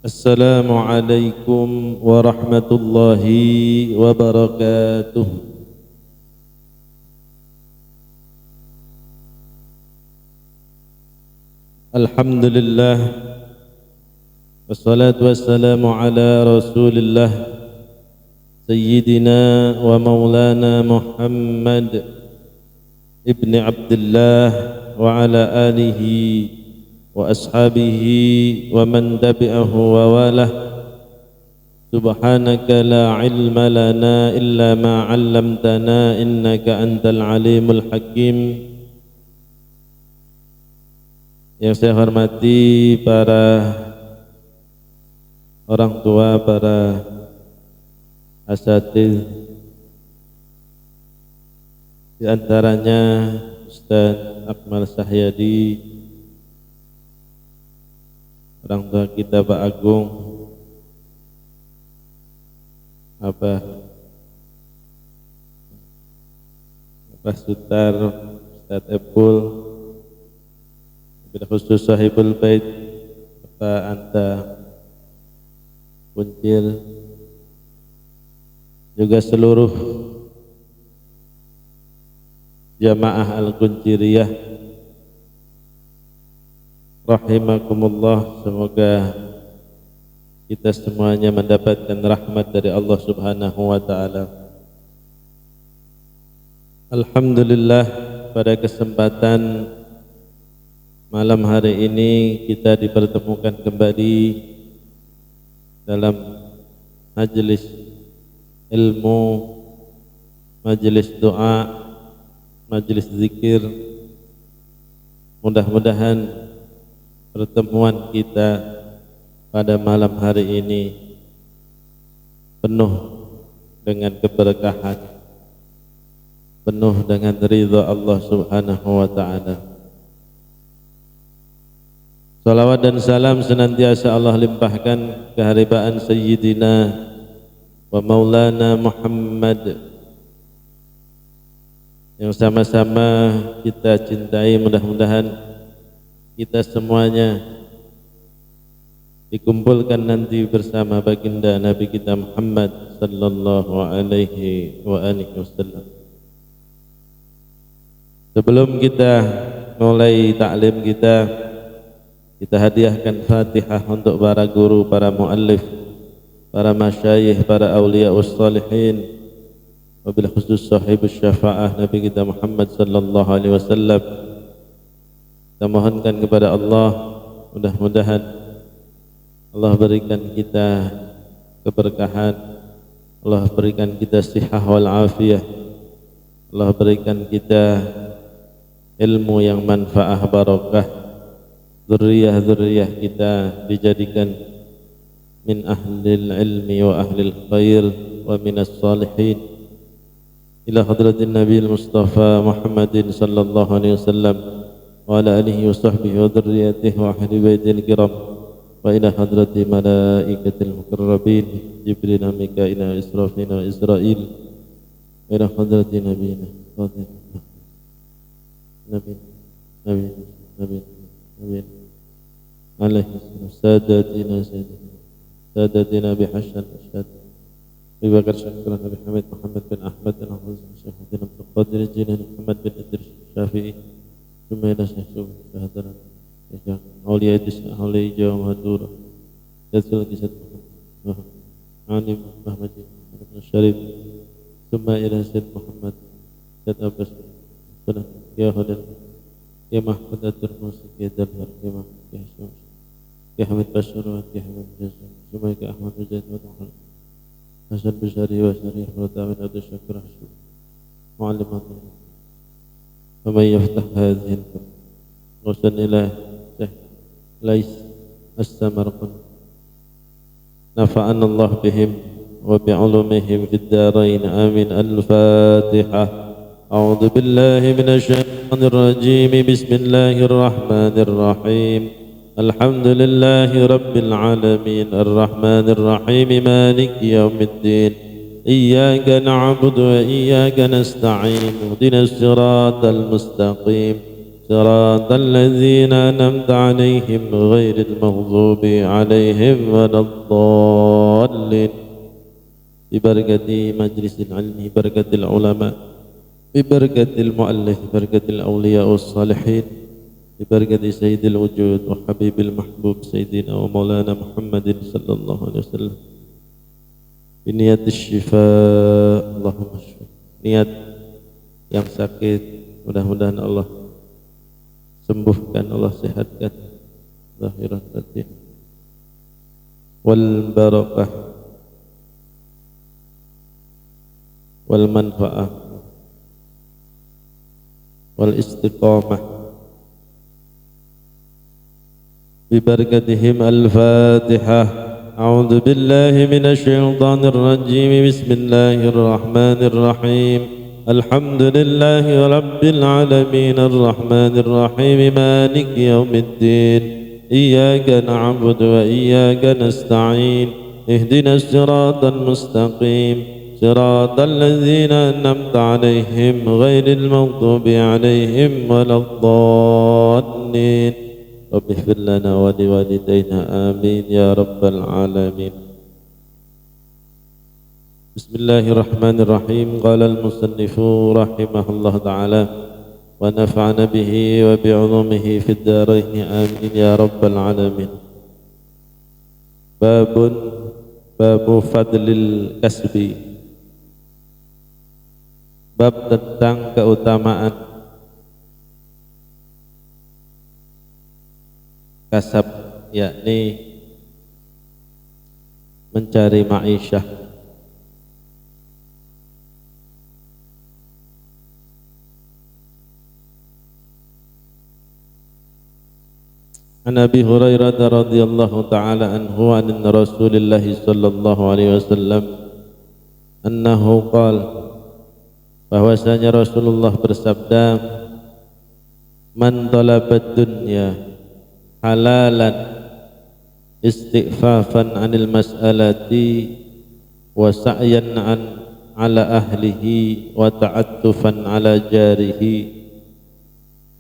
Assalamualaikum warahmatullahi wabarakatuh. Alhamdulillah, wassalatu wassalamu ala rasulillah Sayyidina wa maulana Muhammad ibni Abdullah wa ala alihi wa ashabihi wa man tabi'ahu wa walah. Subhanaka la ilma lana illa ma 'allamtana innaka antal alimul hakim. Yang saya hormati para orang tua, para asatidz, di antaranya Ustaz Akmal Sahyadi, orang tua kita Pak Agung, Abah Sutar, Ustaz Epul, bila khusus sahibul bait Bapak Anta Kuncil, juga seluruh jamaah Al-Kunciriyah rahimakumullah. Semoga kita semuanya mendapatkan rahmat dari Allah Subhanahu wa taala. Alhamdulillah, pada kesempatan malam hari ini kita dipertemukan kembali dalam majelis ilmu, majelis doa, majelis zikir. Mudah-mudahan pertemuan kita pada malam hari ini penuh dengan keberkahan, penuh dengan ridha Allah Subhanahu wa taala. Salawat dan salam senantiasa Allah limpahkan keharibaan Sayyidina wa Maulana Muhammad yang sama-sama kita cintai. Mudah-mudahan kita semuanya dikumpulkan nanti bersama baginda Nabi kita Muhammad sallallahu alaihi wa alihi wasallam. Sebelum kita mulai taklim kita hadiahkan Fatihah untuk para guru, para muallif, para masyayikh, para awliya wassalihin, wabil khusus sahibus syafaah Nabi kita Muhammad sallallahu alaihi wasallam. Kita mohonkan kepada Allah, mudah-mudahan Allah berikan kita keberkahan, Allah berikan kita sihah wal afiyah, Allah berikan kita ilmu yang manfaah barakah, zuriyah kita dijadikan min ahlil ilmi wa ahlil khair wa minas salihin. Ila hadratin Nabi Mustafa Muhammadin sallallahu alaihi wasallam wa ala alihi wa sahbihi wa dhurriyyatihi wa ahli baitil kiram, wa ila hadrati malaikatil mukarrabin Jibril, Mikail, Israfil wa Israil, wa ila hadrati nabiyina Nabi alaihi sadatina bihasyan asyad Abu Bakar Syakran, Nabi Hamid Muhammad bin Ahmad bin Ahmad Syekhuddin Abdul Qadir Jilani, Muhammad bin Idris Syafi'i, Jumaila Syekh Syahadaran Syekh Auliya Idris Auliya Jawa Madura, Yazul Kisat Alim Mahmadi Ibn Syarif, Jumaila Syed Muhammad Syed Abbas Sunan Ya Hudan Ya Mahmud At-Turmusi Ya Dalhar Ya Mahmud Ya Hashim Ya Hamid Bashir wa Ya Hamid Jazam, Jumaila Ahmad Mujaid wa Ta'ala Hasan Bishari wa Syarif wa Ta'ala Abdul Syakir Hashim Mu'allim Allah. ومن يفتح هذه الكتب وصل إلى ليس السمرقند نفعنا الله بهم وبعلومهم في الدارين آمين. الفاتحة. أعوذ بالله من الشيطان الرجيم. بسم الله الرحمن الرحيم. الحمد لله رب العالمين الرحمن الرحيم مالك يوم الدين. إياك نعبد وإياك نستعين. اهدنا الصراط المستقيم صراط الذين أنعمت عليهم غير المغضوب عليهم ولا الضالين ببركة مجلس العلم بركة العلماء ببركة المؤلف بركة الأولياء والصالحين ببركة سيد الوجود وحبيب المحبوب سيدنا ومولانا محمد صلى الله عليه وسلم بنية الشفاء اللهم اشف niat yang sakit mudah-mudahan Allah sembuhkan, Allah sehatkan zahir batin wal barakah wal manfaah wal istiqamah ببركتهم الفاتحة أعوذ بالله من الشيطان الرجيم بسم الله الرحمن الرحيم الحمد لله رب العالمين الرحمن الرحيم مالك يوم الدين إياك نعبد وإياك نستعين اهدنا الصراط المستقيم صراط الذين أنعمت عليهم غير المغضوب عليهم ولا الضالين رب اغفر لنا ولوالدينا آمين يا رب العالمين بسم الله الرحمن الرحيم قال المصنف رحمه الله تعالى ونفعنا به وبعلومه في الدارين آمين يا رب العالمين باب فضل الكسب bab tentang keutamaan kasab, yakni mencari ma'isyah. An Abi Hurairah radhiyallahu ta'ala anhu an Rasulillah sallallahu alaihi wasallam annahu qala, bahwasanya Rasulullah bersabda, man talabad dunya halalan istighfafan anil mas'alati wa sa'yan ala ahlihi wa ta'attufan ala jarihi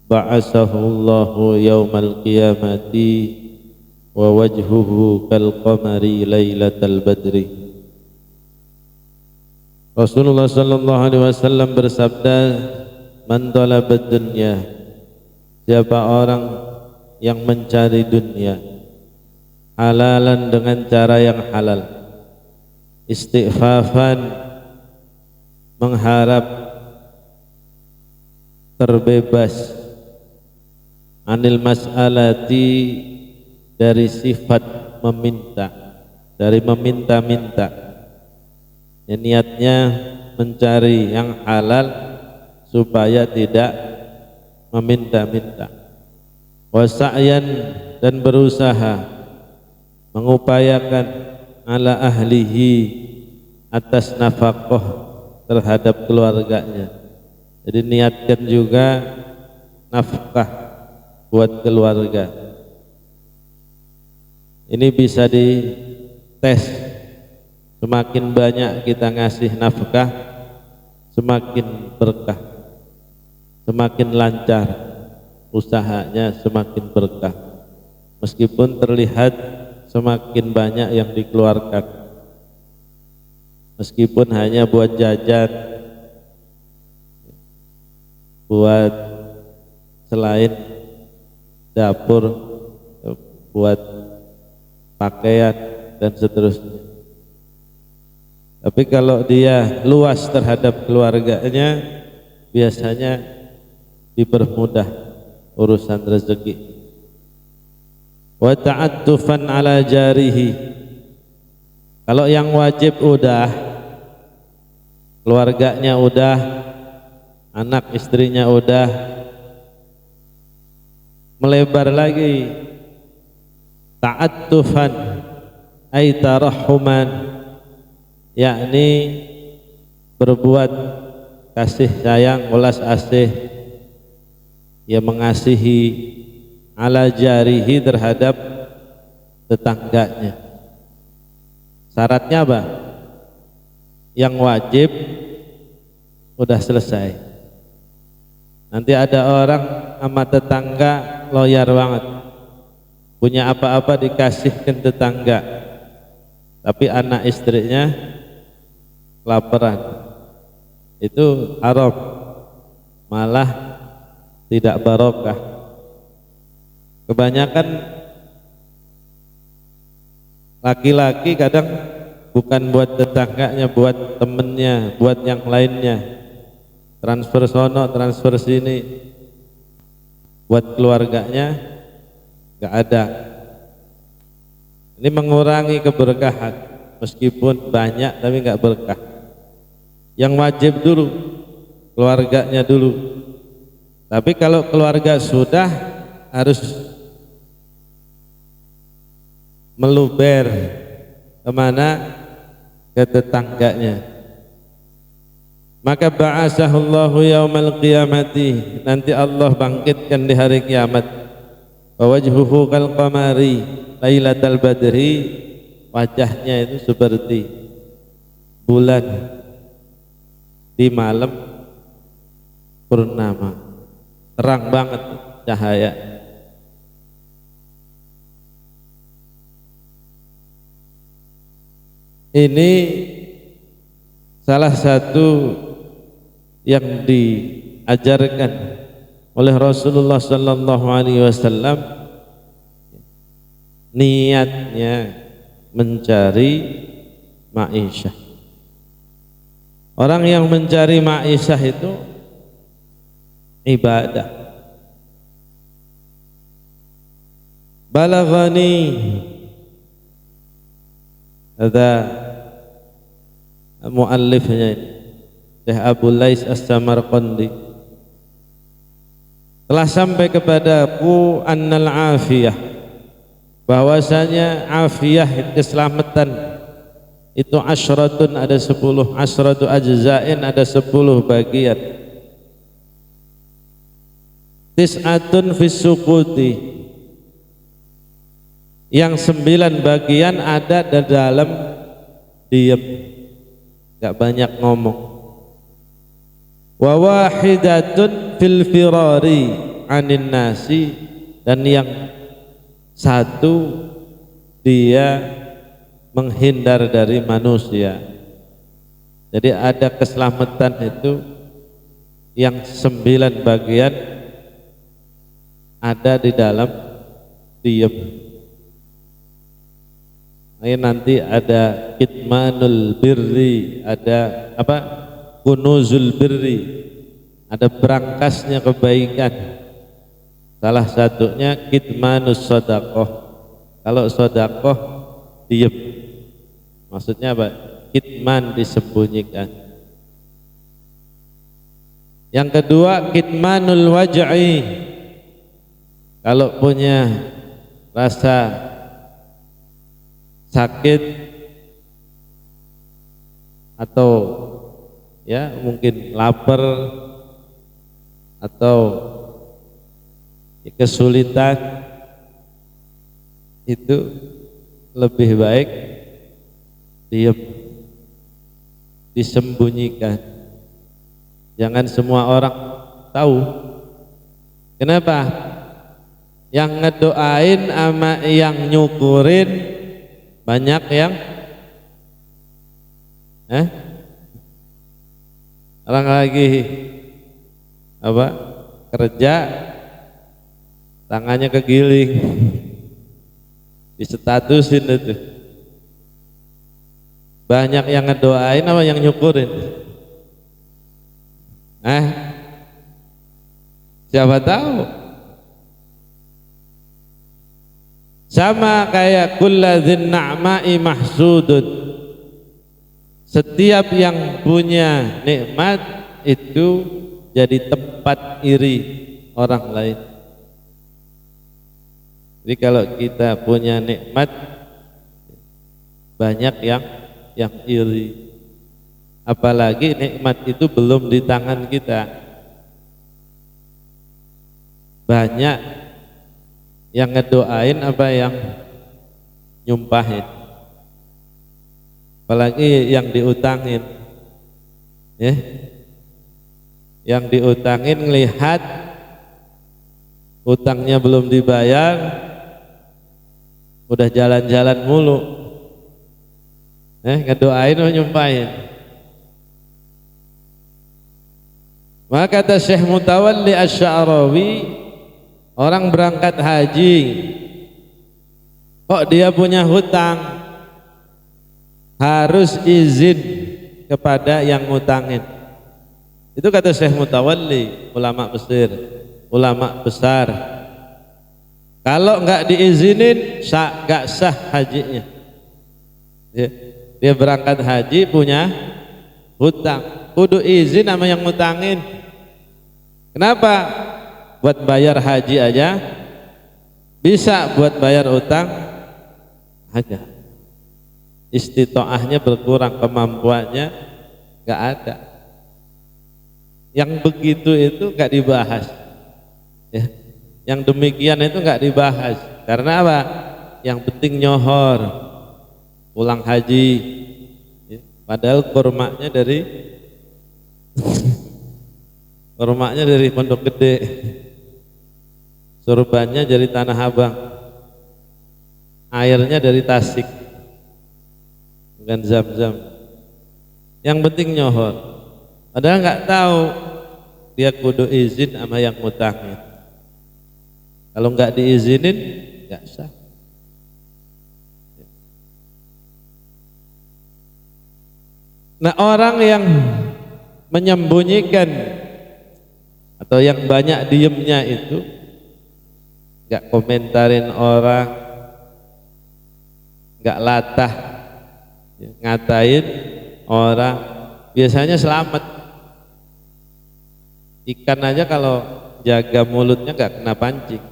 ba'asahu Allahu yawmal qiyamati wa wajhuhu kal qamari lailatal badri. Rasulullah sallallahu alaihi wasallam bersabda, man talabad dunya, siapa orang yang mencari dunia halalan dengan cara yang halal, istighfafan mengharap terbebas, anil mas'alati dari sifat meminta, dari meminta-minta, ya, niatnya mencari yang halal supaya tidak meminta-minta. Wasa'yan, dan berusaha mengupayakan ala ahlihi, atas nafkah terhadap keluarganya. Jadi niatkan juga nafkah buat keluarga. Ini bisa dites, semakin banyak kita ngasih nafkah semakin berkah, semakin lancar usahanya, semakin berkah, meskipun terlihat semakin banyak yang dikeluarkan, meskipun hanya buat jajan, buat selain dapur, buat pakaian dan seterusnya. Tapi kalau dia luas terhadap keluarganya, biasanya dipermudah urusan rezeki. Wa ta'attufan ala jarihi, kalau yang wajib udah, keluarganya udah, anak istrinya udah, melebar lagi, ta'attufan ay tarahuman, yakni berbuat kasih sayang, welas asih, ya mengasihi, ala jarihi, terhadap tetangganya. Syaratnya apa? Yang wajib udah selesai, Nanti ada orang sama tetangga loyal banget, punya apa-apa dikasihkan tetangga, tapi anak istrinya kelaparan. Itu haram, malah tidak barokah. Kebanyakan laki-laki kadang bukan buat tetangganya, buat temennya, buat yang lainnya, transfer sono transfer sini, buat keluarganya gak ada. Ini mengurangi keberkahan, meskipun banyak tapi gak berkah. Yang wajib dulu keluarganya dulu, tapi kalau keluarga sudah harus meluber kemana? Ke tetangganya. Maka ba'asahullahu yaumal qiyamati, nanti Allah bangkitkan di hari kiamat. Wa wajhuhu kal qamari lailatal badri, wajahnya itu seperti bulan di malam purnama, terang banget cahaya. Ini salah satu yang diajarkan oleh Rasulullah sallallahu alaihi wasallam, niatnya mencari ma'isyah. Orang yang mencari ma'isyah itu ibadah. Balaghani ada muallifnya ini, Syekh Abu Lais As-Samarqandi, telah sampai kepadaku annal afiyah, bahwasanya afiyah, keselamatan itu asyratun, ada 10, asyratu ajza'in, ada 10 bagian. Tis'atun fis sukuti, yang 9 bagian ada di dalam diam, gak banyak ngomong. Wa wahidatun fil firari anin nasi, dan yang 1 dia menghindar dari manusia. Jadi ada keselamatan itu yang 9 bagian ada di dalam diam. Ini nanti ada kitmanul birri, ada apa? Kunuzul birri, ada berangkasnya kebaikan. Salah satunya kitmanus sedekah. Kalau sedekah diam, maksudnya apa? Kitman, disembunyikan. Yang kedua kitmanul waj'i, kalau punya rasa sakit atau ya mungkin lapar atau kesulitan, itu lebih baik diam, disembunyikan, jangan semua orang tahu. Kenapa? Yang ngedoain sama yang nyukurin banyak yang orang lagi apa kerja, tangannya kegiling, disestatusin itu. Banyak yang ngedoain apa yang nyukurin? Siapa tahu? Sama kayak kulladzin na'ma'i mahsudun, setiap yang punya nikmat itu jadi tempat iri orang lain. Jadi kalau kita punya nikmat, banyak yang iri, apalagi nikmat itu belum di tangan kita. Banyak yang ngedoain apa yang nyumpahin, apalagi yang diutangin, ya. yang diutangin ngelihat utangnya belum dibayar, udah jalan-jalan mulu, ngedoain atau nyumpahin. Maka kata Syekh Mutawalli Asy-Sya'rawi, orang berangkat haji kok dia punya hutang, harus izin kepada yang ngutangin. Itu kata Syekh Mutawalli, ulama Mesir, ulama besar. Kalau enggak diizinin, enggak sah hajinya. Dia berangkat haji punya hutang, kudu izin sama yang ngutangin. Kenapa? Buat bayar haji aja bisa, buat bayar utang aja. Istitoahnya berkurang, kemampuannya enggak ada. Yang begitu itu enggak dibahas. Ya. Yang demikian itu enggak dibahas. Karena apa? Yang penting nyohor, pulang haji. Ya. Padahal kurmanya dari kurmanya dari Pondok Gede, surbannya dari Tanah Abang, airnya dari Tasik, bukan Zam-Zam. Yang penting nyohor. Padahal nggak tahu dia kudu izin sama yang ngutangin. Kalau nggak diizinin nggak sah. Nah, orang yang menyembunyikan atau yang banyak diemnya itu, nggak komentarin orang, nggak latah ngatain orang, biasanya selamat. Ikan aja kalau jaga mulutnya nggak kena pancing.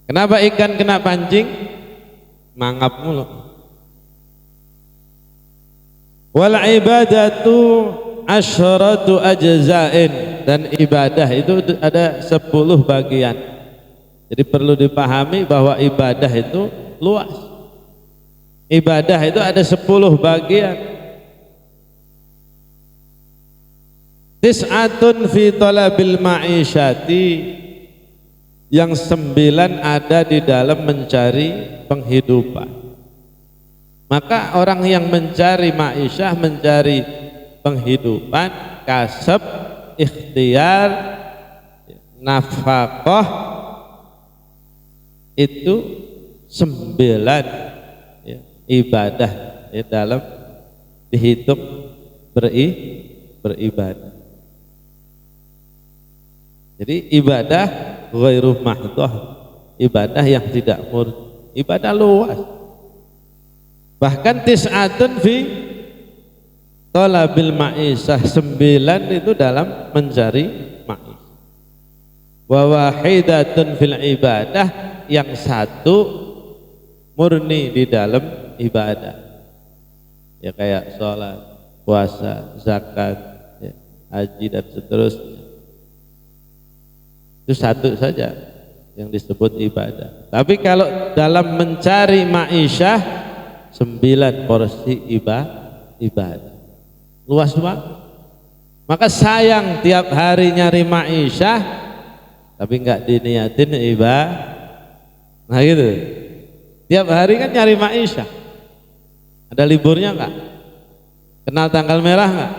Kenapa ikan kena pancing? Mangap mulu. Wal ibadatu asyratu ajza'in, dan ibadah itu ada 10 bagian. Jadi perlu dipahami bahwa ibadah itu luas. Ibadah itu ada 10 bagian. Tis'atun fi talabil ma'isyati, yang 9 ada di dalam mencari penghidupan. Maka orang yang mencari ma'isyah, mencari penghidupan, kasab, ikhtiar, nafkah, itu 9 ya, ibadah ya, dalam dihitung beribadah. Jadi ibadah ghairu mahdhah, ibadah yang tidak murni, ibadah luas. Bahkan tis'atun fi talabil ma'isyah, 9 itu dalam mencari ma'isyah. Wa wahidatun fil ibadah, yang 1 murni di dalam ibadah. Ya kayak sholat, puasa, zakat, ya, haji dan seterusnya. Itu 1 saja yang disebut ibadah. Tapi kalau dalam mencari ma'isyah, 9 porsi ibadah. Luas banget. Maka sayang tiap hari nyari ma'isyah tapi enggak diniatin ibadah. Nah gitu. Tiap hari kan nyari ma'isyah. Ada liburnya enggak? Kenal tanggal merah enggak?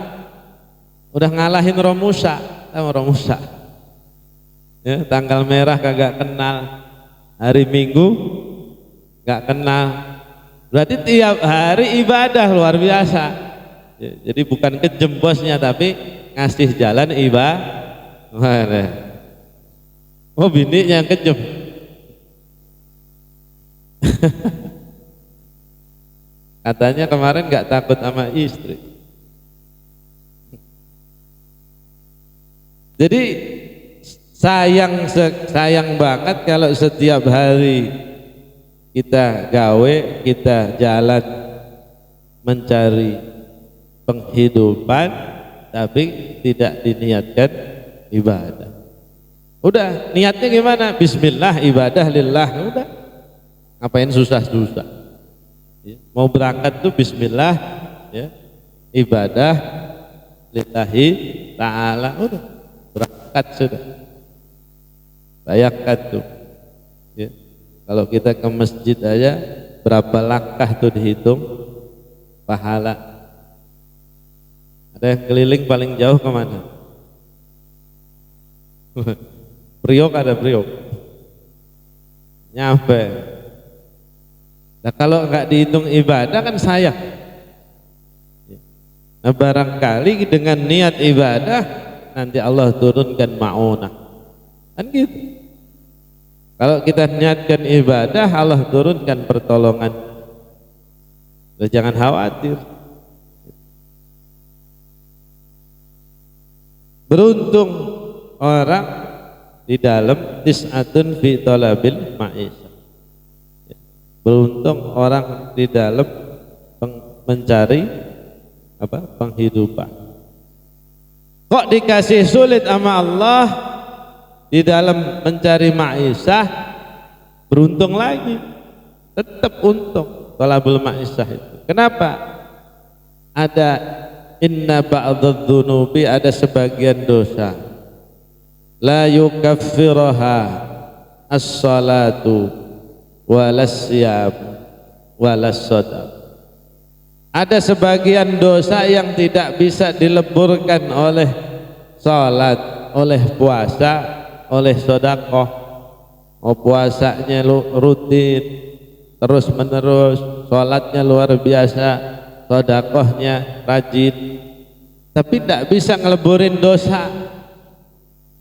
Udah ngalahin Romusa, sama Romusa. Ya, tanggal merah kagak kenal. Hari Minggu enggak kenal. Berarti tiap hari ibadah luar biasa. Jadi bukan kejem bosnya, tapi ngasih jalan ibadah. Oh, bininya yang kejem. Katanya kemarin nggak takut sama istri. Jadi sayang banget kalau setiap hari kita gawe, kita jalan mencari penghidupan tapi tidak diniatkan ibadah. Udah niatnya gimana? Bismillah, ibadah lillah. Udah, ngapain susah-susah? Ya, mau berangkat tuh bismillah, ya, ibadah lillahi ta'ala, udah berangkat sudah. Bayangkan tuh ya, kalau kita ke masjid aja berapa langkah tuh dihitung pahala. Ada yang keliling paling jauh kemana? Priok, ada Priok nyampe. Nah kalau nggak dihitung ibadah kan sayang. Nah barangkali dengan niat ibadah nanti Allah turunkan ma'unah kan gitu. Kalau kita niatkan ibadah Allah turunkan pertolongan. Jangan khawatir. Beruntung orang di dalam tis'atun fi talabil ma'isyah. Beruntung orang di dalam mencari penghidupan. Kok dikasih sulit sama Allah di dalam mencari ma'isyah, beruntung lagi, tetap untung talabul ma'isyah itu. Kenapa? Ada inna ba'dadz dzunubi, ada sebagian dosa la yukaffiruha as-salatu walas siyam walas shadaq. Ada sebagian dosa yang tidak bisa dileburkan oleh salat, oleh puasa, oleh sedekah. Oh puasanya rutin terus menerus, salatnya luar biasa, sedekahnya rajin, tapi tidak bisa ngeleburin dosa.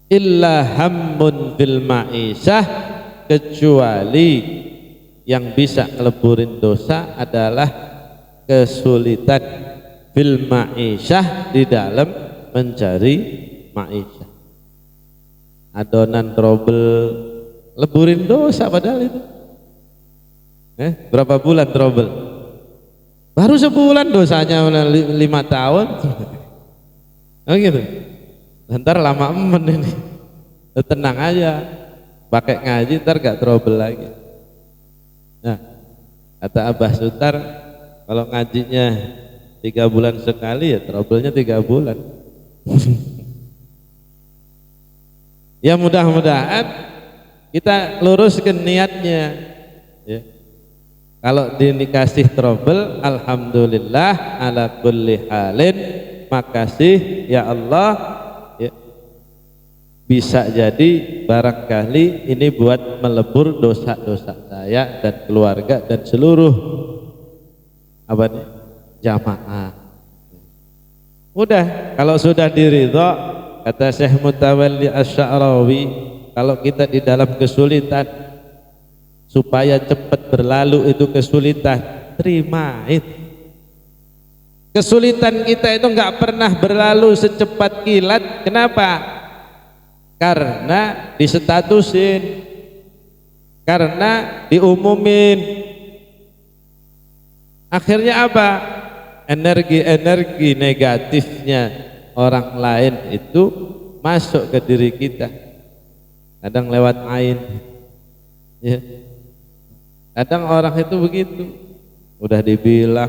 Illa hammun fil ma'isyah, kecuali yang bisa ngeleburin dosa adalah kesulitan fil ma'isyah, di dalam mencari ma'isyah. Adonan trouble leburin dosa padahal itu. Berapa bulan trouble? Baru sebulan dosanya 5 tahun. Oh gitu. Ntar lama ini. Tenang aja, pakai ngaji ntar gak trouble lagi. Nah kata Abah Sutar, kalau ngajinya 3 bulan sekali ya trouble-nya 3 bulan. Ya mudah-mudahan kita luruskan niatnya ya. Kalau dikasih trouble, alhamdulillah ala kulli halin, makasih ya Allah ya. Bisa jadi barangkali ini buat melebur dosa-dosa saya dan keluarga dan seluruh jamaah. Udah, kalau sudah diridho, kata Syekh Mutawalli Asy-Sya'rawi, kalau kita di dalam kesulitan supaya cepat berlalu itu kesulitan, terimain. Kesulitan kita itu nggak pernah berlalu secepat kilat. Kenapa? Karena disetatusin, karena diumumin. Akhirnya apa? Energi-energi negatifnya orang lain itu masuk ke diri kita. Kadang lewat ain ya. Kadang orang itu begitu, udah dibilang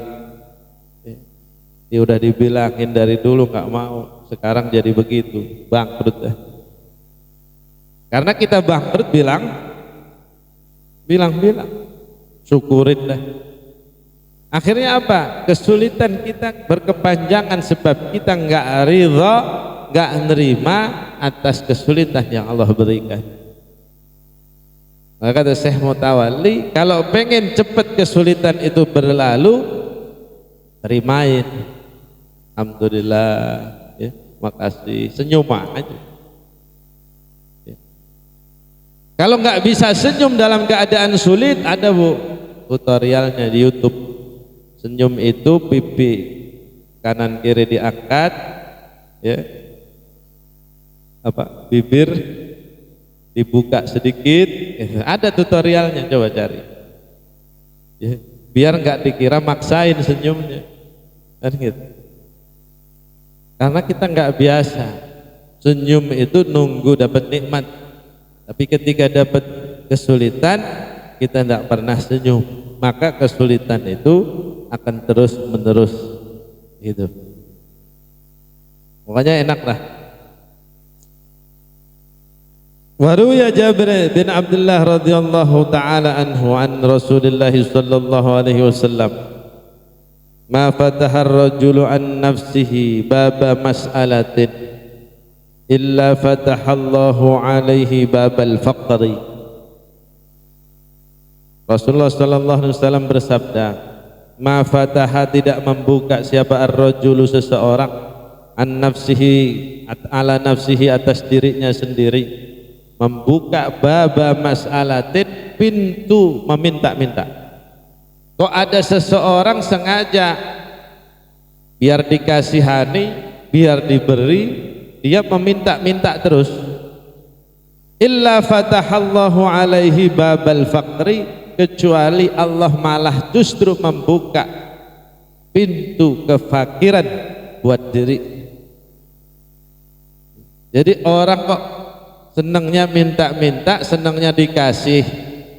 ya, udah dibilangin dari dulu nggak mau, sekarang jadi begitu, bangkrut ya. Karena kita bangkrut bilang syukurin dah. Akhirnya apa? Kesulitan kita berkepanjangan sebab kita nggak ridha, nggak nerima atas kesulitan yang Allah berikan. Maka kata Syekh Mutawalli, kalau pengen cepat kesulitan itu berlalu, terimain. Alhamdulillah, ya, makasih, senyum aja. Ya. Kalau nggak bisa senyum dalam keadaan sulit, ada tutorialnya di YouTube. Senyum itu pipi kanan kiri diangkat, ya, bibir dibuka sedikit, ada tutorialnya, coba cari ya, biar nggak dikira maksain senyumnya kan gitu. Karena kita nggak biasa senyum itu nunggu dapat nikmat, tapi ketika dapat kesulitan kita tidak pernah senyum, maka kesulitan itu akan terus menerus gitu. Pokoknya enak lah. Waruya Jabir bin Abdullah radhiyallahu taala anhu an Rasulillah sallallahu alaihi wasallam ma fataha ar-rajulu an nafsihi baba mas'alatin illa fatahallahu alaihi babal faqri. Rasulullah sallallahu alaihi wasallam bersabda, ma fataha tidak membuka siapa ar-rajulu seseorang an nafsihi ala nafsihi atas dirinya sendiri, membuka baba mas'alatin pintu meminta-minta. Kok ada seseorang sengaja biar dikasihani, biar diberi, dia meminta-minta terus. Illa fatahallahu alaihi babal faqri, kecuali Allah malah justru membuka pintu kefakiran buat diri. Jadi orang kok senangnya minta-minta, senangnya dikasih,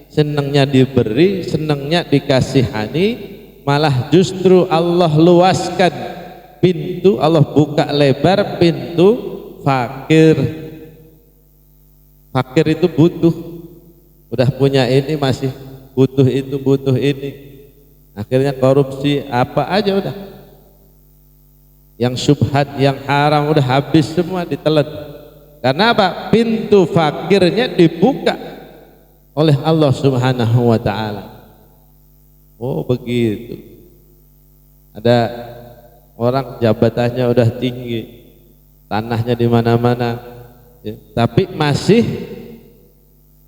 senangnya diberi, senangnya dikasihani, malah justru Allah luaskan pintu, Allah buka lebar pintu fakir. Fakir itu butuh, udah punya ini masih butuh itu, butuh ini, akhirnya korupsi apa aja udah, yang syubhat, yang haram udah habis semua ditelan. Karena apa? Pintu fakirnya dibuka oleh Allah Subhanahu wa taala. Oh begitu. Ada orang jabatannya udah tinggi, tanahnya di mana-mana, ya, tapi masih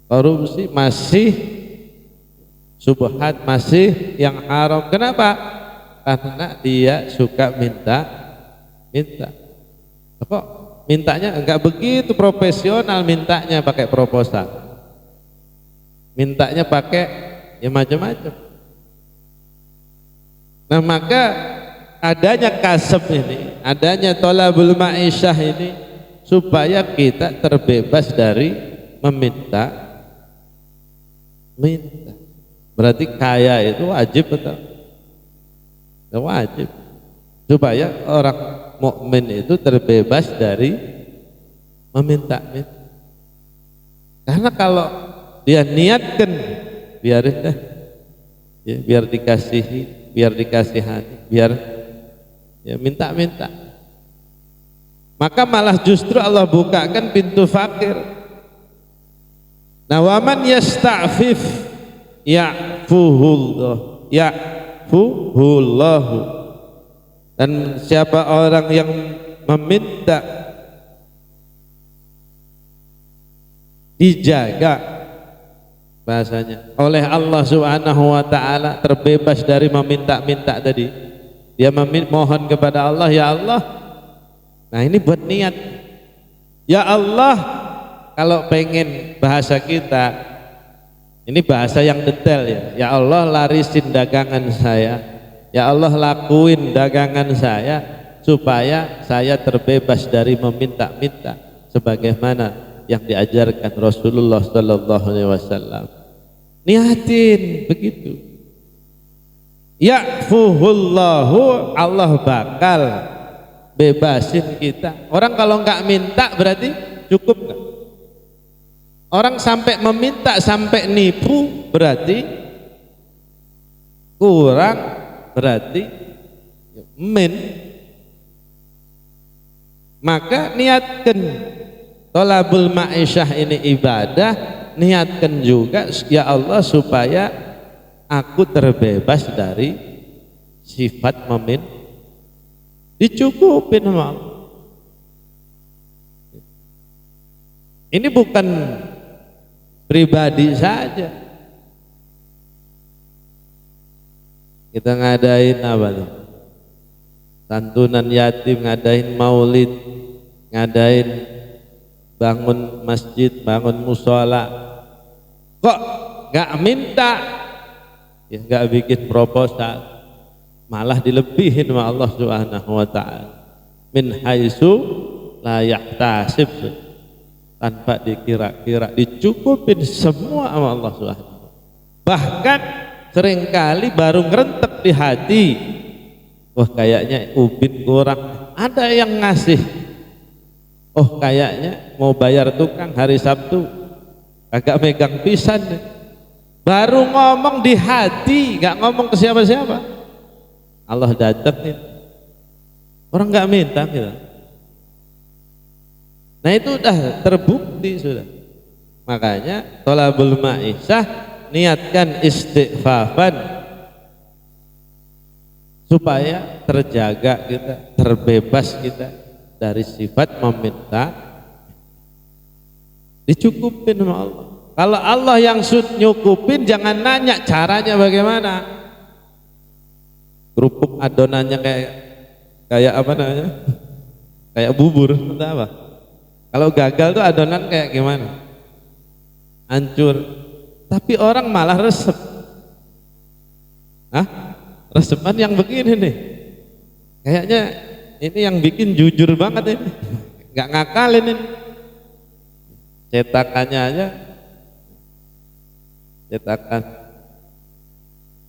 korupsi, masih subhat, masih yang haram. Kenapa? Karena dia suka minta. Kok mintanya enggak begitu profesional, mintanya pakai proposal, mintanya pakai ya macam-macam. Nah maka adanya kasab ini, adanya tolabul ma'isyah ini, supaya kita terbebas dari meminta. Berarti kaya itu wajib betul? Wajib, supaya orang mukmin itu terbebas dari meminta-minta. Karena kalau dia niatkan biarin dah, ya, biar dikasihi, biar dikasihani, biar ya minta-minta, maka malah justru Allah bukakan pintu fakir. Nah, waman yasta'fif ya'fuhullah, ya'fuhullahu. Dan siapa orang yang meminta dijaga, bahasanya, oleh Allah Subhanahu wa taala, terbebas dari meminta-minta tadi. Dia mohon kepada Allah, ya Allah. Nah, ini buat niat. Ya Allah, kalau pengen bahasa kita, ini bahasa yang detail ya. Ya Allah, larisin dagangan saya. Ya Allah, lakuin dagangan saya supaya saya terbebas dari meminta-minta sebagaimana yang diajarkan Rasulullah sallallahu alaihi wasallam. Niatin begitu. Ya'fuhullahu, Allah bakal bebasin kita. Orang kalau enggak minta berarti cukup enggak? Orang sampai meminta, sampai nipu berarti kurang, berarti maka niatkan tolabul ma'isyah ini ibadah, niatkan juga ya Allah supaya aku terbebas dari sifat dicukupin sama Allah. Ini bukan pribadi saja. Kita ngadain apa tuh? Santunan yatim, ngadain maulid, ngadain bangun masjid, bangun musola. Kok nggak minta? Ya nggak bikin proposal, malah dilebihin sama Allah Subhanahu wa taala. Min haitsu la yahtasib, tanpa dikira-kira, dicukupin semua sama Allah Subhanahu. Bahkan seringkali baru ngerentek di hati, wah kayaknya ubin kurang, ada yang ngasih Oh kayaknya mau bayar tukang hari Sabtu agak megang pisan deh. Baru ngomong di hati, nggak ngomong ke siapa-siapa, Allah datang nih. Orang nggak minta gitu. Nah itu udah terbukti sudah. Makanya thalabul ma'isyah, niatkan istighfafan supaya terjaga kita, terbebas kita dari sifat meminta, dicukupin sama Allah. Kalau Allah yang nyukupin, jangan nanya caranya bagaimana. Kerupuk adonannya kayak apa namanya? Kayak bubur atau apa? Kalau gagal tuh adonan kayak gimana? Hancur. Tapi orang malah resep. Hah? Resepan yang begini nih. Kayaknya ini yang bikin jujur banget ini. Nggak ngakalin ini. Cetakannya aja cetakan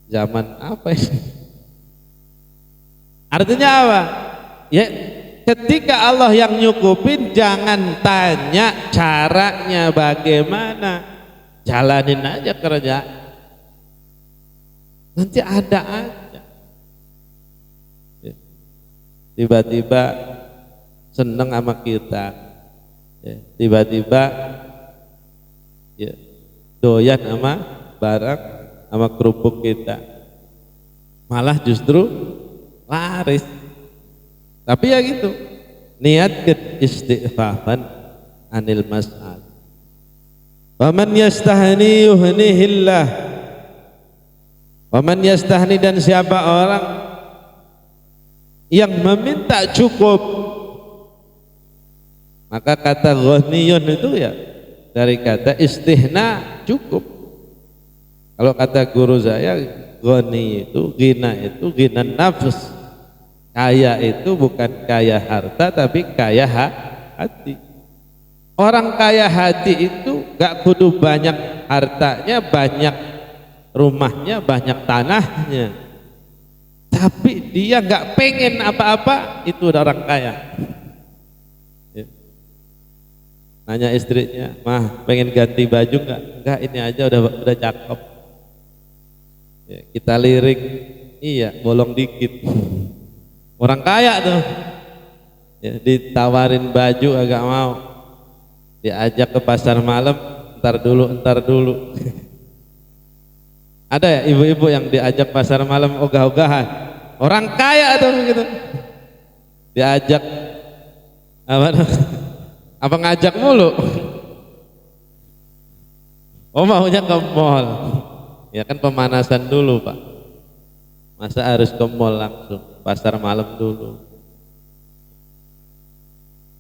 zaman apa ini? Artinya apa? Ya, ketika Allah yang nyukupin, jangan tanya caranya bagaimana, jalanin aja kerja, nanti ada aja. Tiba-tiba seneng sama kita, tiba-tiba ya, doyan sama barang, sama kerupuk kita, malah justru laris. Tapi ya gitu, niat istighfafan anil mas'al. Waman yastahni yuhnihillah. Waman yastahni, dan siapa orang yang meminta cukup, maka kata ghaniyun itu ya dari kata istihna, cukup. Kalau kata guru saya, ghani itu, ghina nafs. Kaya itu bukan kaya harta, tapi kaya hati. Orang kaya hati itu gak kudu banyak hartanya, banyak rumahnya, banyak tanahnya, tapi dia gak pengen apa-apa, itu udah orang kaya. Nanya istrinya, mah pengen ganti baju nggak? Enggak, ini aja udah cakep. Ya, kita lirik, iya bolong dikit. Orang kaya tuh, ya, ditawarin baju agak mau, diajak ke pasar malam, ntar dulu. Ada ya ibu-ibu yang diajak pasar malam ogah-ogahan? Orang kaya tuh gitu, diajak apa ngajak mulu? Oh maunya ke mall, ya kan pemanasan dulu Pak. Masa harus ke mall langsung, pasar malam dulu.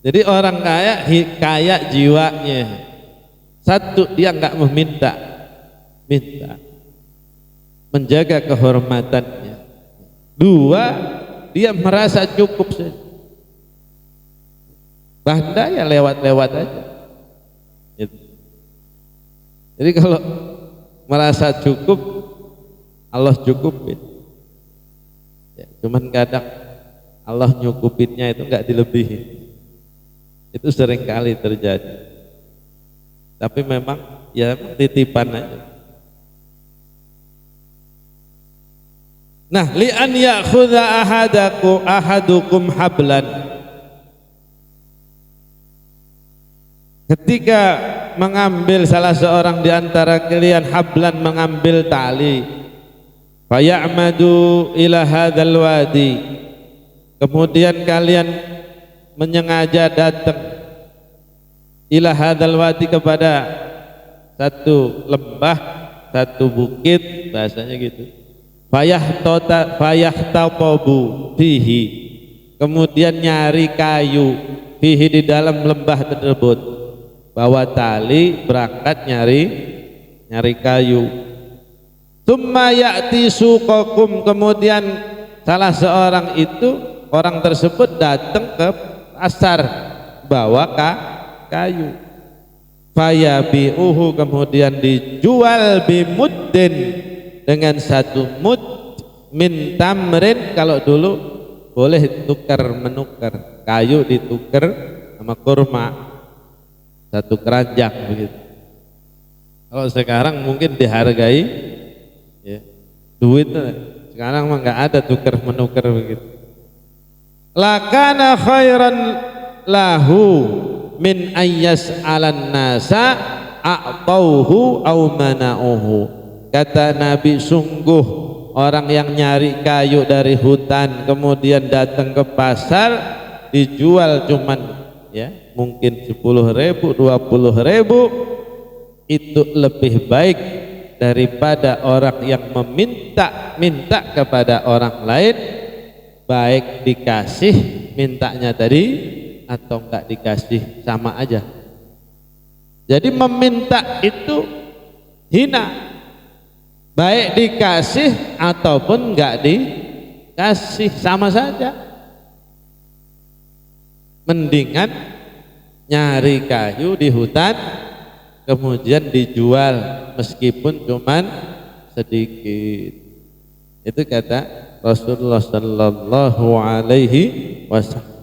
Jadi orang kaya jiwanya. Satu, dia nggak minta, menjaga kehormatannya. Dua, dia merasa cukup saja. Banda ya lewat-lewat aja. Gitu. Jadi kalau merasa cukup, Allah cukupin. Ya, cuman kadang Allah nyukupinnya itu nggak dilebihin. Itu sering kali terjadi. Tapi memang ya titipan aja. Nah, li an ya'khudha ahadukum hablan. Ketika mengambil salah seorang di antara kalian hablan, mengambil tali, fayamadu ila hadzal wadi, kemudian kalian menyengaja datang ila hadzal wadi, kepada satu lembah, satu bukit, bahasanya gitu. Fayahtatabu fihi, kemudian nyari kayu, fihi, di dalam lembah tersebut, bawa tali berangkat nyari kayu. Tsumma ya'ti suqakum, kemudian salah seorang itu, orang tersebut datang ke pasar bawa kayu. Fayabi'uhu, kemudian dijual bimuddin, dengan satu mud min tamrin. Kalau dulu boleh menukar kayu, ditukar sama kurma, satu keranjang begitu. Kalau sekarang mungkin dihargai ya, duit, sekarang mah nggak ada tukar menukar begitu. Lakana khairan lahu min ayyas alan nasa a'tauhu aw mana'uhu. Kata Nabi, sungguh orang yang nyari kayu dari hutan kemudian datang ke pasar dijual cuman ya mungkin 10.000, 20.000, itu lebih baik daripada orang yang minta kepada orang lain, baik dikasih mintanya tadi atau enggak dikasih sama aja. Jadi meminta itu hina, baik dikasih ataupun enggak dikasih sama saja. Mendingan nyari kayu di hutan kemudian dijual meskipun cuman sedikit. Itu kata Rasulullah sallallahu alaihi wasallam.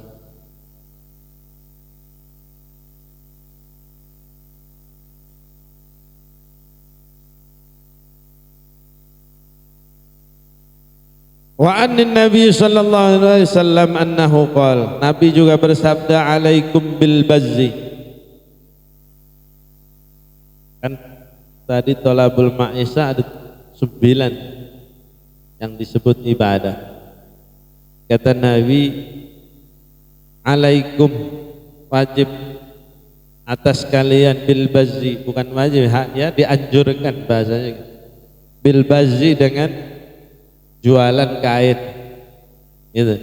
Wa annin Nabi sallallahu alaihi wasallam annahu qala, Nabi juga bersabda, alaikum bil bazzi. Kan tadi tolabul ma'isah ada 9 yang disebut ibadah. Kata Nabi, alaikum, wajib atas kalian, bil bazzi, bukan wajib ya, dianjurkan bahasanya, bil bazzi, dengan jualan kain gitu.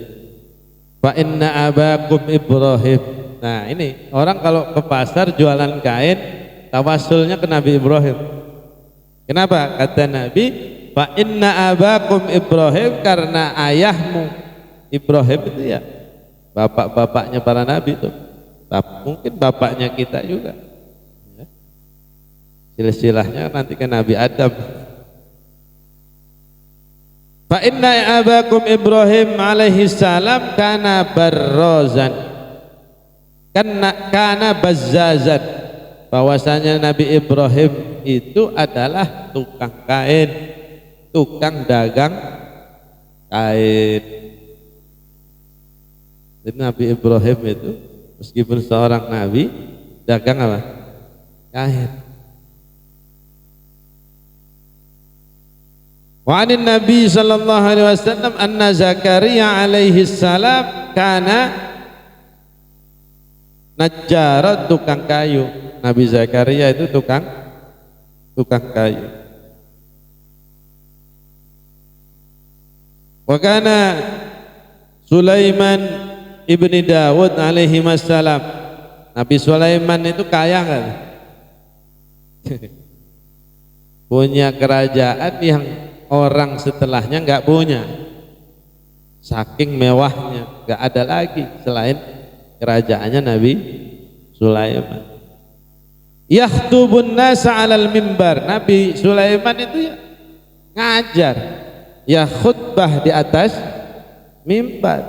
Fa inna abakum Ibrahim. Nah ini orang kalau ke pasar jualan kain tawasulnya ke Nabi Ibrahim. Kenapa? Kata Nabi, fa inna abakum Ibrahim, karena ayahmu Ibrahim itu ya bapak-bapaknya para nabi itu, mungkin bapaknya kita juga ya. Silsilahnya nanti ke Nabi Adam. Fa inna abakum Ibrahim alaihi salam kana barrozan, kana bazzazan, bahwasanya Nabi Ibrahim itu adalah tukang kain, tukang dagang kain. Jadi Nabi Ibrahim itu meskipun seorang nabi, dagang apa? Kain. Wa anin Nabi sallallahu alaihi wasallam anna Zakaria alaihi salam kana najjar, tukang kayu. Nabi Zakaria itu tukang kayu. Wa kana Sulaiman ibni Dawud alaihi wassalam, Nabi Sulaiman itu kaya kan? Punya kerajaan yang orang setelahnya enggak punya, saking mewahnya, enggak ada lagi selain kerajaannya Nabi Sulaiman. Yakhtubun nasa 'alal mimbar, Nabi Sulaiman itu ya ngajar, ya khutbah di atas mimbar.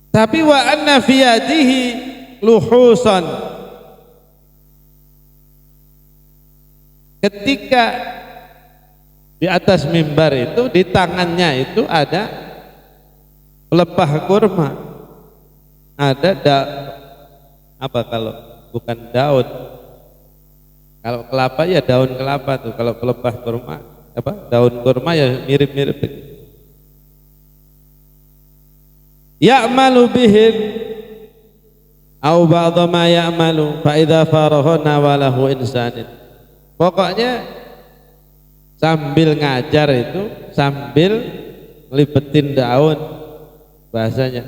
Tapi wa anna fi yadihi luhusan, ketika di atas mimbar itu di tangannya itu ada pelepah kurma, ada apa kalau bukan daun, kalau kelapa ya daun kelapa tuh, kalau pelepah kurma apa daun kurma ya mirip-mirip. Ya'malu bihin au ba'dha ma ya'malu fa idza faragha nawalahu insanin. Pokoknya sambil ngajar itu sambil ngelibetin daun, bahasanya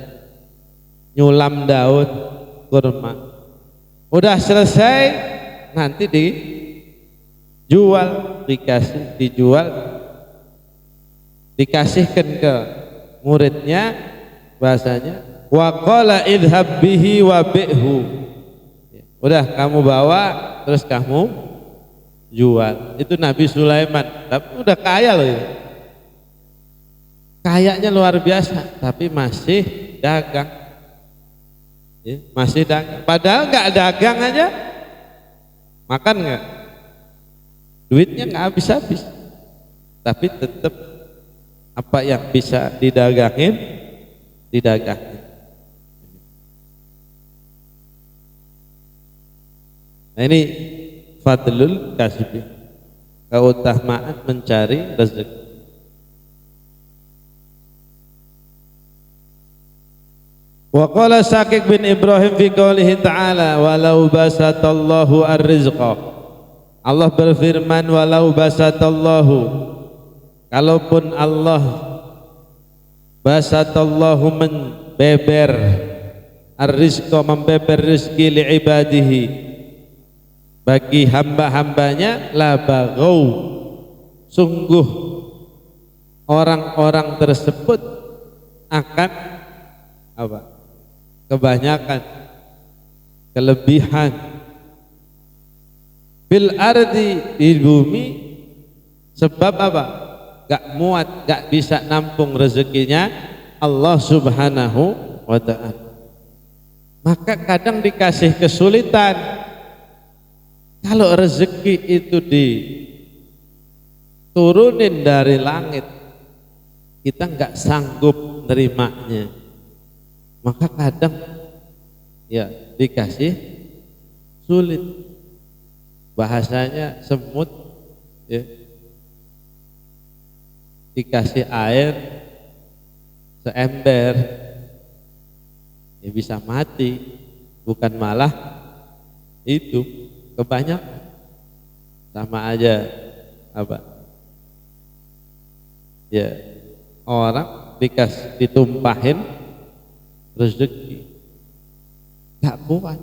nyulam daun kurma. Udah selesai nanti dijual, dikasihkan ke muridnya, bahasanya wa qala idhab bihi wa bi'hu. Udah kamu bawa terus kamu jual. Itu Nabi Sulaiman, tapi udah kaya loh ya. Kayanya luar biasa, tapi masih dagang. Ya, masih dagang. Padahal nggak dagang aja, makan nggak? Duitnya nggak habis-habis. Tapi tetap apa yang bisa didagangin, didagangin. Nah ini fadlul kasbi, keutamaan mencari rezeki. Wa qala Syakik bin Ibrahim fi qoulihi ta'ala walau basatallahu ar-rizqa. Allah berfirman walau basatallahu, kalaupun Allah basatallahu membeber ar-rizqa, membeber rezeki li ibadihi bagi hamba-hambanya, la bagau, sungguh orang-orang tersebut akan apa? Kebanyakan kelebihan fil ardi, di bumi, sebab apa? Gak muat, gak bisa nampung rezekinya Allah subhanahu wa ta'ala. Maka kadang dikasih kesulitan. Kalau rezeki itu diturunin dari langit, kita nggak sanggup nerimanya, maka kadang ya dikasih sulit. Bahasanya semut ya, dikasih air seember ya bisa mati, bukan malah itu kebanyakan. Sama aja apa ya, orang ditumpahin rezeki gak kuat.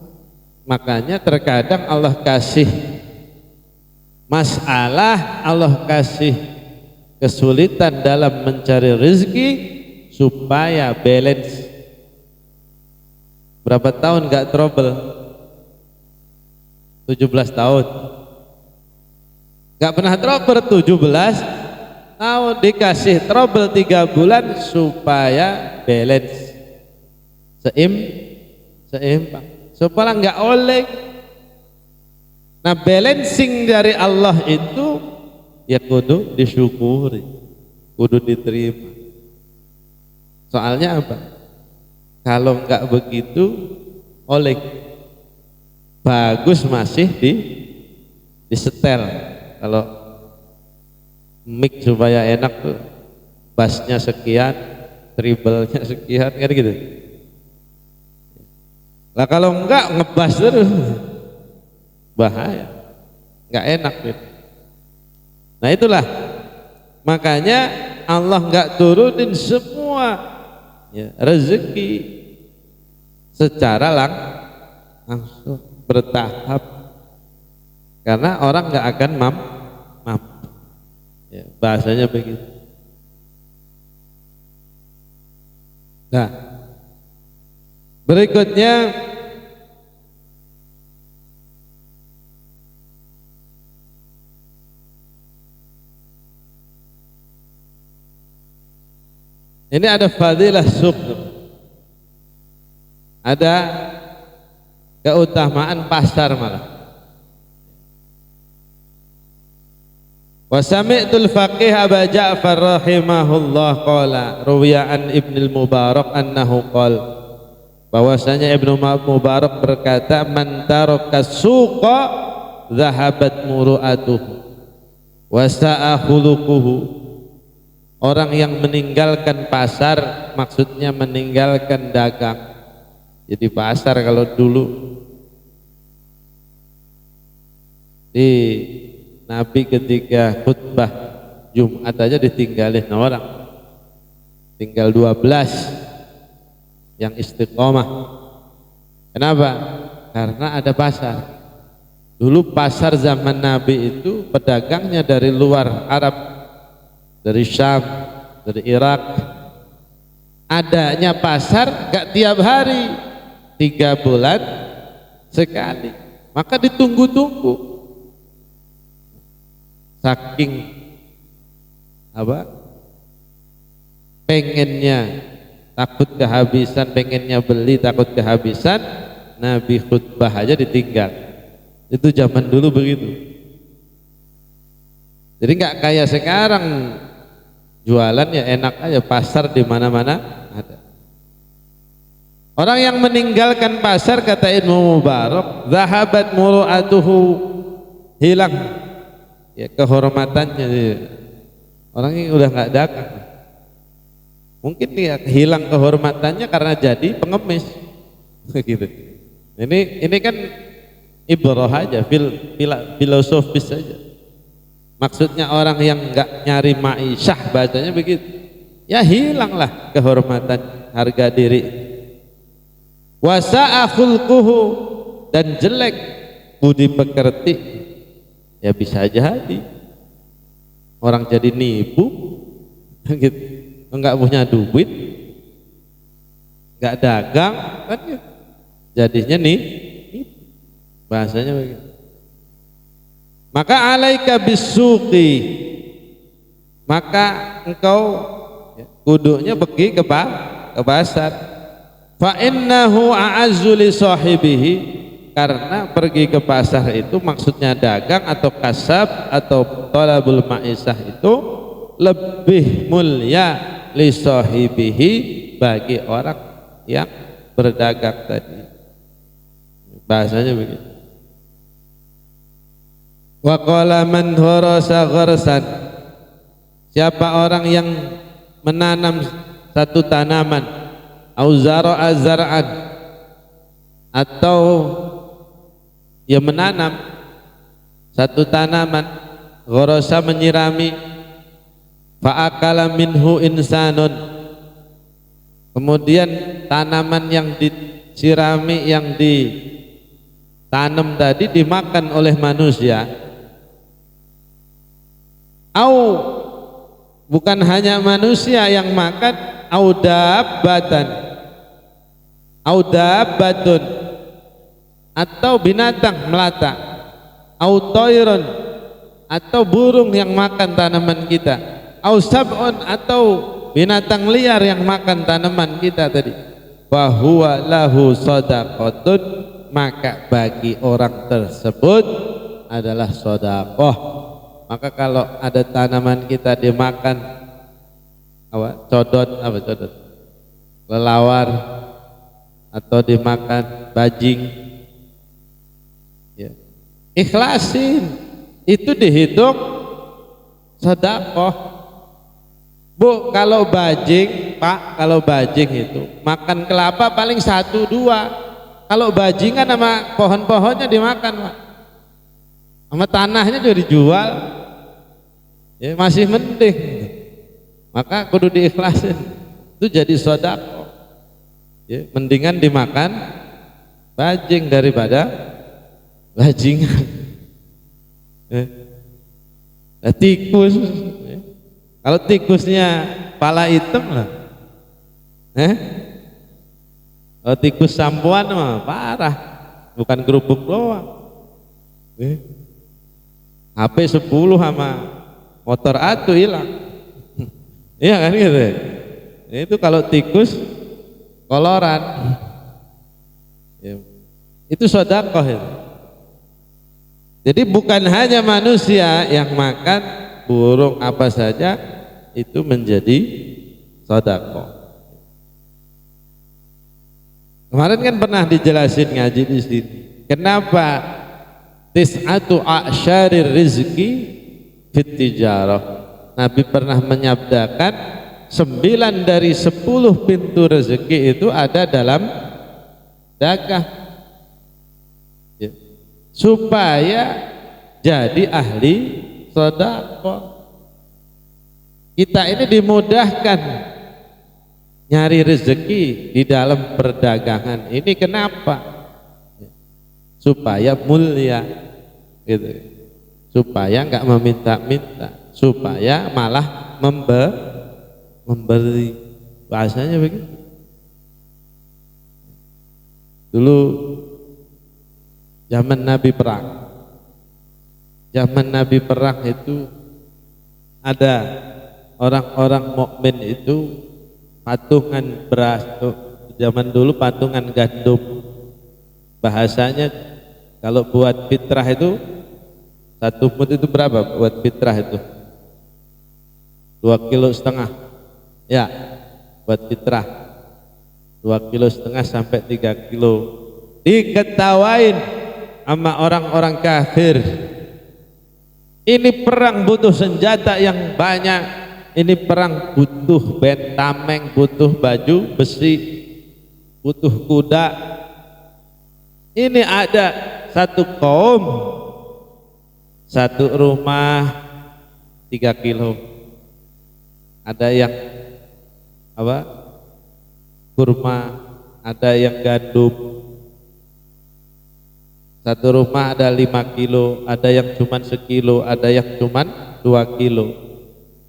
Makanya terkadang Allah kasih masalah, Allah kasih kesulitan dalam mencari rezeki supaya balance. Berapa tahun gak trouble? 17 tahun gak pernah trouble. 17 tahun dikasih trouble 3 bulan supaya balance, seimbang, supaya nggak oleng. Nah balancing dari Allah itu ya kudu disyukuri, kudu diterima. Soalnya apa? Kalau nggak begitu oleng, bagus masih disetel. Kalau mic supaya enak tuh bassnya sekian, treble-nya sekian, kan gitu. Lah kalau enggak ngebas terus bahaya, enggak enak gitu. Nah itulah makanya Allah enggak turunin semua ya, rezeki secara langsung, bertahap, karena orang enggak akan mampu ya, bahasanya begitu. Nah berikutnya ini ada fadilah syukur, ada keutamaan pasar malah. Wa sami'tul faqih Aba Ja'far rahimahullah qala ruwiya an Ibnul Mubarak annahu qala, bahwasanya Ibnu Mubarak berkata, man taraka suqa zahabat muru'atuhu wa sa'a khuluquhu. Orang yang meninggalkan pasar, maksudnya meninggalkan dagang. Jadi pasar kalau dulu di Nabi ketika khutbah Jumat aja ditinggalin orang, tinggal 12 yang istiqomah. Kenapa? Karena ada pasar. Dulu pasar zaman Nabi itu pedagangnya dari luar Arab, dari Syam, dari Irak. Adanya pasar gak tiap hari, 3 bulan sekali, maka ditunggu-tunggu. Saking apa pengennya takut kehabisan, pengennya beli takut kehabisan, Nabi khutbah aja ditinggal. Itu zaman dulu begitu. Jadi nggak kayak sekarang jualan ya enak aja, pasar di mana-mana ada. Orang yang meninggalkan pasar, kata Ibnu Mubarak, zahabat muru'atuhu, hilang ya kehormatannya. Orang ini udah nggak dagang. Mungkin dia hilang kehormatannya karena jadi pengemis. Gitu. Ini kan ibrah aja, filosofis saja. Maksudnya orang yang nggak nyari ma'isyah, bahasanya begitu. Ya hilanglah kehormatan, harga diri. Wasa'a khulquhu, dan jelek budi pekerti. Ya bisa jadi orang jadi nipu, gitu. Nggak punya duit, nggak dagang, kan gitu. Jadinya nih, bahasanya begitu. Maka alaika bisuqi, maka engkau kudunya pergi ke pasar. Fa innahu a'azzu li sahibihi, karena pergi ke pasar itu maksudnya dagang atau kasab atau talabul ma'isah itu lebih mulia li sahibihi, bagi orang yang berdagang tadi. Bahasanya begitu. Wa qala man gharasa gharsan, siapa orang yang menanam satu tanaman, au zara'a zar'an, atau ia menanam satu tanaman, gharasa menyirami, fa akala minhu insanun, kemudian tanaman yang disirami, yang ditanam tadi dimakan oleh manusia. Au, bukan hanya manusia yang makan, au dabbatan, au dabbatun, atau binatang melata, au toirun, atau burung yang makan tanaman kita, au sab'un, atau binatang liar yang makan tanaman kita tadi, fahuwa lahu shadaqatun, maka bagi orang tersebut adalah sedekah. Maka kalau ada tanaman kita dimakan codot, kelelawar, atau dimakan bajing, ya, ikhlasin, itu dihitung sedekah. Bu, kalau bajing, Pak, kalau bajing itu makan kelapa paling 1-2, kalau bajingan sama pohon-pohonnya dimakan, Pak, sama tanahnya juga dijual, ya masih mending. Maka kudu diikhlasin, itu jadi sedekah. Ya, mendingan dimakan bajing daripada bajingan. Tikus, ya. Kalau tikusnya pala hitam lah, kalau tikus sampuan mah parah, bukan kerupuk doang. HP 10 sama motor atuh hilang. Iya kan gitu. Itu kalau tikus koloran, ya, itu sedekah itu. Jadi bukan hanya manusia yang makan, burung apa saja itu menjadi sedekah. Kemarin kan pernah dijelasin ngaji di sini, kenapa tis'atu a'syarir rizki fit tijarah. Nabi pernah menyabdakan 9 dari 10 pintu rezeki itu ada dalam dagang, ya, supaya jadi ahli sedekah. Kita ini dimudahkan nyari rezeki di dalam perdagangan ini. Kenapa? Supaya mulia, gitu. Supaya nggak meminta-minta, supaya malah memberi. Bahasanya begitu. Dulu zaman Nabi perang, itu ada orang-orang mukmin itu patungan beras tuh. Zaman dulu patungan gandum, bahasanya kalau buat fitrah itu 1 mud itu berapa buat fitrah itu? 2,5 kg ya, buat fitrah 2,5 kg sampai 3 kilo. Diketawain sama orang-orang kafir, ini perang butuh senjata yang banyak, ini perang butuh bentameng, butuh baju besi, butuh kuda. Ini ada satu kaum, satu rumah 3 kilo, ada yang apa kurma, ada yang gandum. Satu rumah ada 5 kilo, ada yang cuman sekilo, ada yang cuman 2 kilo.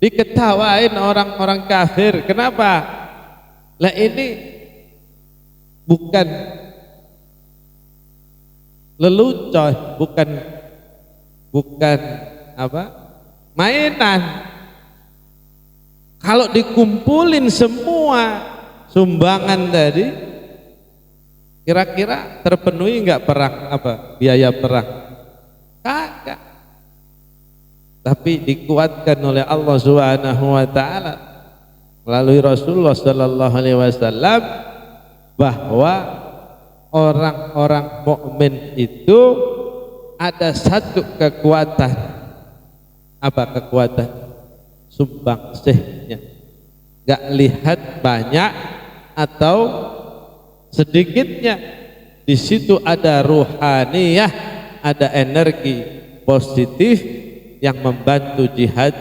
Diketawain orang-orang kafir. Kenapa? Lah ini bukan lelucon, bukan apa? Mainan. Kalau dikumpulin semua sumbangan tadi, kira-kira terpenuhi nggak perang apa biaya perang? Kagak. Tapi dikuatkan oleh Allah Subhanahu wa taala melalui Rasulullah sallallahu alaihi wasallam bahwa orang-orang mukmin itu ada satu kekuatan. Apa kekuatan? Sumbangsihnya. Nggak lihat banyak atau sedikitnya, di situ ada ruhaniyah, ada energi positif yang membantu jihad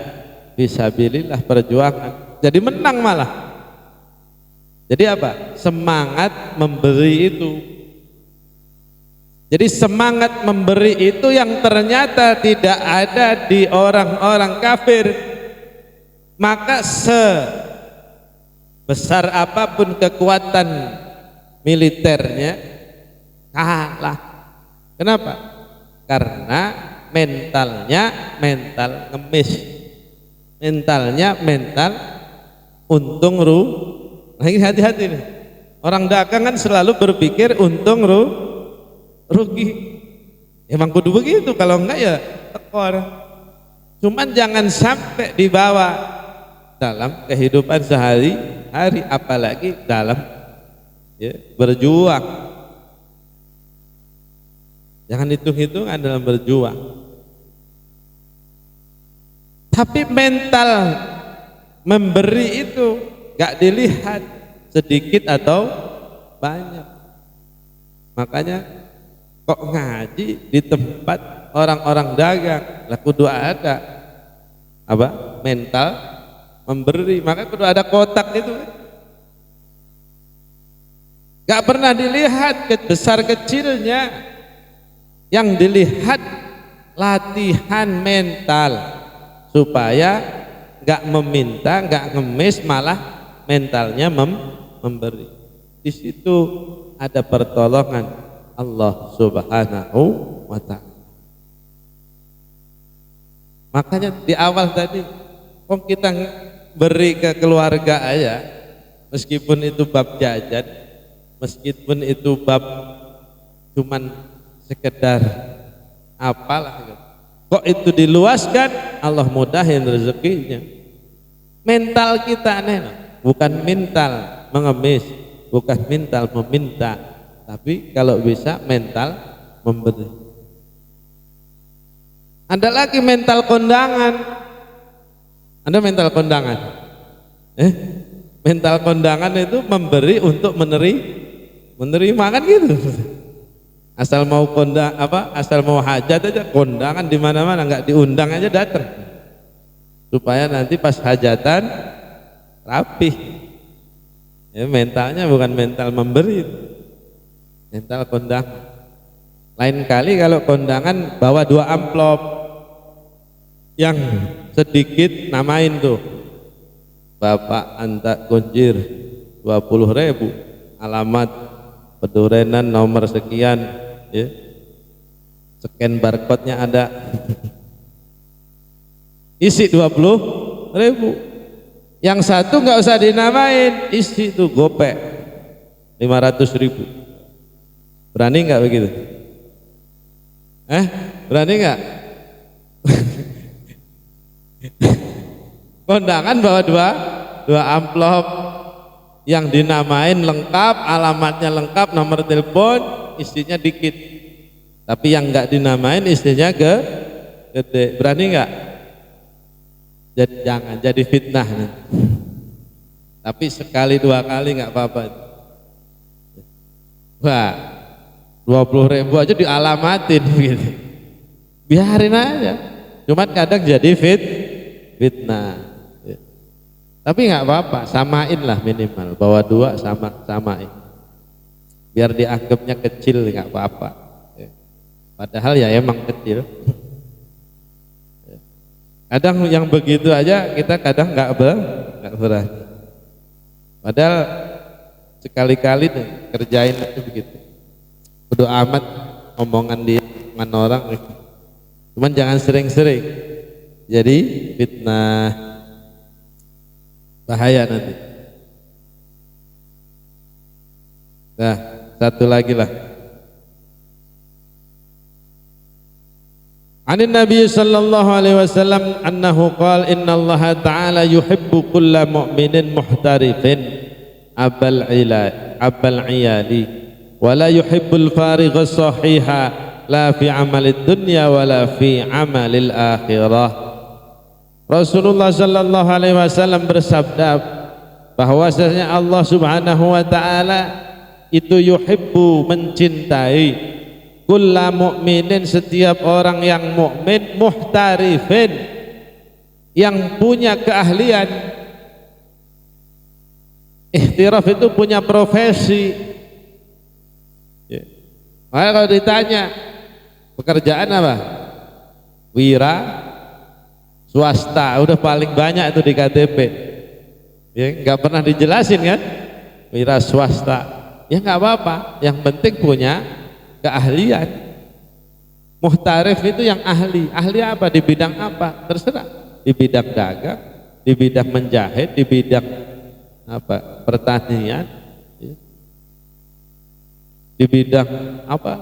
fisabilillah, perjuangan. Jadi menang malah. Jadi apa? Semangat memberi itu. Jadi semangat memberi itu yang ternyata tidak ada di orang-orang kafir. Maka sebesar apapun kekuatan militernya kalah. Kenapa? Karena mentalnya mental ngemis, mentalnya mental untung lagi. Hati-hati nih, orang dagang kan selalu berpikir untung rugi. Emang kudu begitu, kalau enggak ya tekor. Cuman jangan sampai dibawa dalam kehidupan sehari-hari, apalagi dalam berjuang. Jangan hitung-hitungan dalam berjuang. Tapi mental memberi itu gak dilihat sedikit atau banyak. Makanya kok ngaji di tempat orang-orang dagang, lah kudu ada apa? Mental memberi. Maka kudu ada kotak itu. Gak pernah dilihat besar kecilnya. Yang dilihat latihan mental supaya gak meminta, gak ngemis, malah mentalnya memberi. Di situ ada pertolongan Allah Subhanahu wa ta'ala. Makanya di awal tadi kita beri ke keluarga aja, meskipun itu bab jajan, meskipun itu bab cuman sekedar apalah gitu. Kok itu diluaskan, Allah mudahin rezekinya. Mental kita aneh, bukan mental mengemis, bukan mental meminta, tapi kalau bisa mental memberi. Ada lagi mental kondangan. Ada mental kondangan. Mental kondangan itu memberi untuk menerima kan gitu. Asal mau asal mau hajat aja kondangan di mana-mana, nggak diundang aja datang. Supaya nanti pas hajatan rapih. Ya, mentalnya bukan mental memberi, mental kondangan. Lain kali kalau kondangan bawa 2 amplop, yang sedikit namain tuh, Bapak Anta Kunjir 20.000, alamat Pedurenan nomor sekian, ya. Scan barcode-nya ada. Isi 20.000. Yang satu nggak usah dinamain, isi itu gopek 500.000. Berani nggak begitu? Berani nggak? Kondangan bawa dua amplop yang dinamain lengkap, alamatnya lengkap, nomor telepon, isinya dikit. Tapi yang nggak dinamain isinya gede. Berani nggak? Jangan jadi fitnah. Tapi sekali dua kali nggak apa-apa. Wah, 20.000 aja dialamatin gitu. Biarin aja. Cuman kadang jadi fitnah. Tapi nggak apa-apa, samain lah minimal. Bawa dua samain. Biar dianggapnya kecil nggak apa-apa. Padahal ya emang kecil. Kadang yang begitu aja kita kadang nggak berani. Padahal sekali-kali kerjain aja begitu. Bodo amat omongan dia, omongan orang. Cuman jangan sering-sering. Jadi fitnah, bahaya nanti. Nah, satu lagi lah. Anin Nabi sallallahu alaihi wasallam annahu qala innallaha ta'ala yuhibbu kulla mu'minin muhtarifin abal iyali wa la yuhibbul farigha sahiha la fi amalid dunya wa la fi amalil akhirah. Rasulullah sallallahu alaihi wasallam bersabda bahwasanya Allah Subhanahu wa taala itu yuhibbu, mencintai, kulla mu'minin, setiap orang yang mukmin, muhtarifin, yang punya keahlian. Ihtiraf itu punya profesi. Maka kalau ditanya pekerjaan apa? Wira swasta, udah paling banyak itu di KTP. Ya, nggak pernah dijelasin kan? Wira swasta. Ya nggak apa-apa, yang penting punya keahlian. Muhtarif itu yang ahli. Ahli apa? Di bidang apa? Terserah. Di bidang dagang, di bidang menjahit, di bidang apa? Pertanian, ya. Di bidang apa?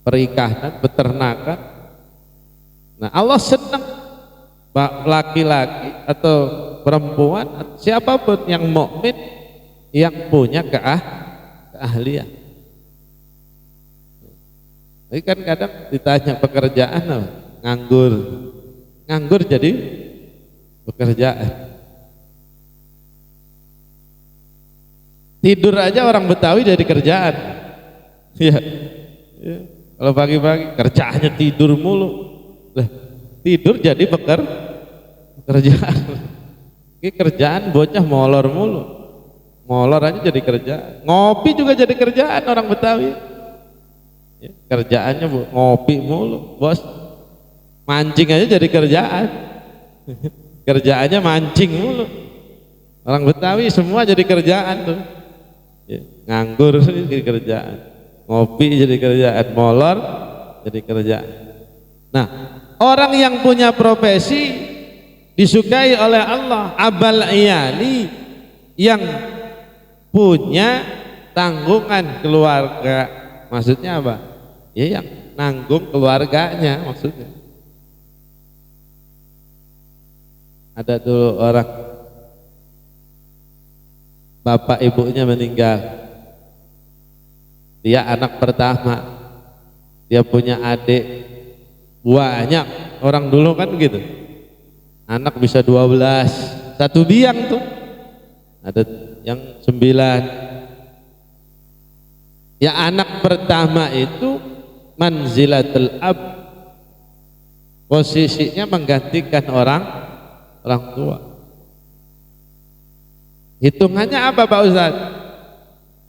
Perikanan, peternakan. Nah, Allah senang laki-laki atau perempuan, siapapun yang mukmin yang punya keahlian. Tapi kan kadang ditanya pekerjaan apa? Nganggur jadi pekerjaan. Tidur aja orang Betawi jadi kerjaan. Ya. Kalau pagi-pagi kerjaannya tidur mulu. Tidur jadi pekerjaan. Ini kerjaan bocah molor mulu. Molor aja jadi kerjaan. Ngopi juga jadi kerjaan orang Betawi. Ya, kerjaannya ngopi mulu, bos. Mancing aja jadi kerjaan. Kerjaannya mancing mulu. Orang Betawi semua jadi kerjaan tuh. Ya, nganggur jadi kerjaan, ngopi jadi kerjaan, molor jadi kerjaan. Nah, orang yang punya profesi disukai oleh Allah. Abal iyali, yang punya tanggungan keluarga. Maksudnya apa? Ya, yang nanggung keluarganya maksudnya. Ada dulu orang, bapak ibunya meninggal, dia anak pertama, dia punya adik banyak. Orang dulu kan gitu, anak bisa 12, satu biang tuh, ada yang 9. Ya, anak pertama itu manzilatul ab, posisinya menggantikan orang tua. Hitungannya apa Pak Ustadz?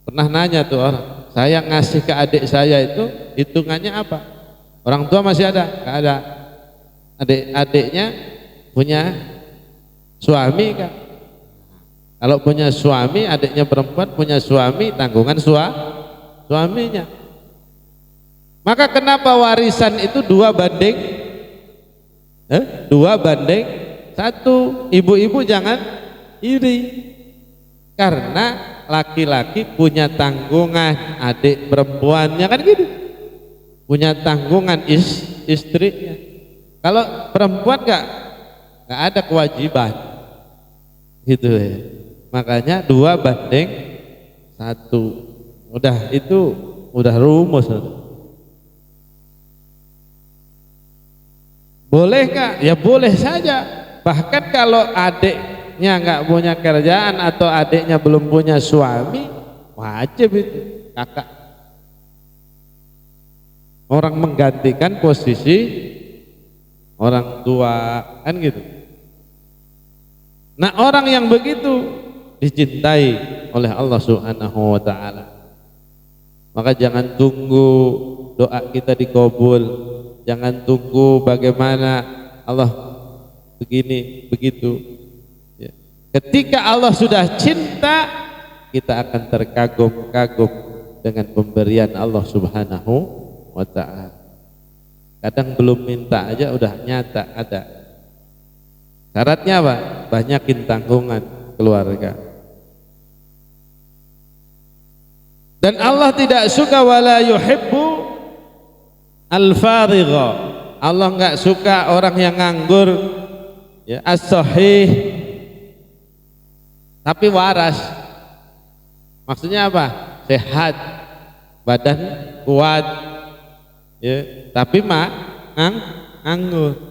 Pernah nanya tuh orang, saya ngasih ke adik saya itu hitungannya apa? Orang tua masih ada? Nggak ada. Adik-adiknya punya suami kan? Kalau punya suami, adiknya perempuan punya suami, tanggungan suaminya. Maka kenapa warisan itu 2 banding 1? Satu, ibu-ibu jangan iri, karena laki-laki punya tanggungan adik perempuannya, kan gitu, punya tanggungan istrinya. Kalau perempuan nggak ada kewajiban gitu ya. Makanya 2:1. Udah, itu udah rumus. Boleh nggak? Ya boleh saja. Bahkan kalau adiknya nggak punya kerjaan atau adiknya belum punya suami, wajib itu kakak. Orang menggantikan posisi orang tua, kan gitu. Nah, orang yang begitu dicintai oleh Allah Subhanahu wa taala. Maka jangan tunggu doa kita dikabul, jangan tunggu bagaimana Allah begini begitu ya. Ketika Allah sudah cinta, kita akan terkagum-kagum dengan pemberian Allah Subhanahu wa ta'ala. Kadang belum minta aja udah nyata ada. Syaratnya apa? Banyakin tanggungan keluarga. Dan Allah tidak suka wala yuhibbu al-farigha. Allah enggak suka orang yang nganggur ya, as-sahih tapi waras. Maksudnya apa? Sehat, badan kuat ya, tapi nganggur.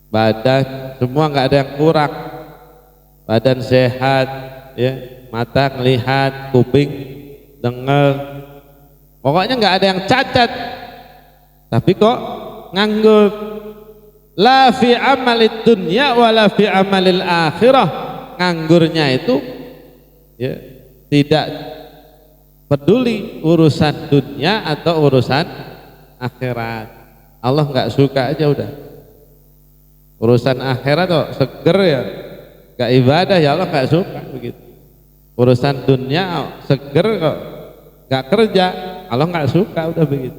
Badan semua enggak ada yang kurang. Badan sehat ya, mata ngelihat, kuping dengar, pokoknya nggak ada yang cacat, tapi kok nganggur. La fi amalid dunya wala fi amalil akhirah. Nganggurnya itu ya, tidak peduli urusan dunia atau urusan akhirat. Allah nggak suka aja udah. Urusan akhirat kok seger ya, nggak ibadah ya Allah nggak suka begitu. Urusan dunia seger kok gak kerja, Allah nggak suka, udah begitu.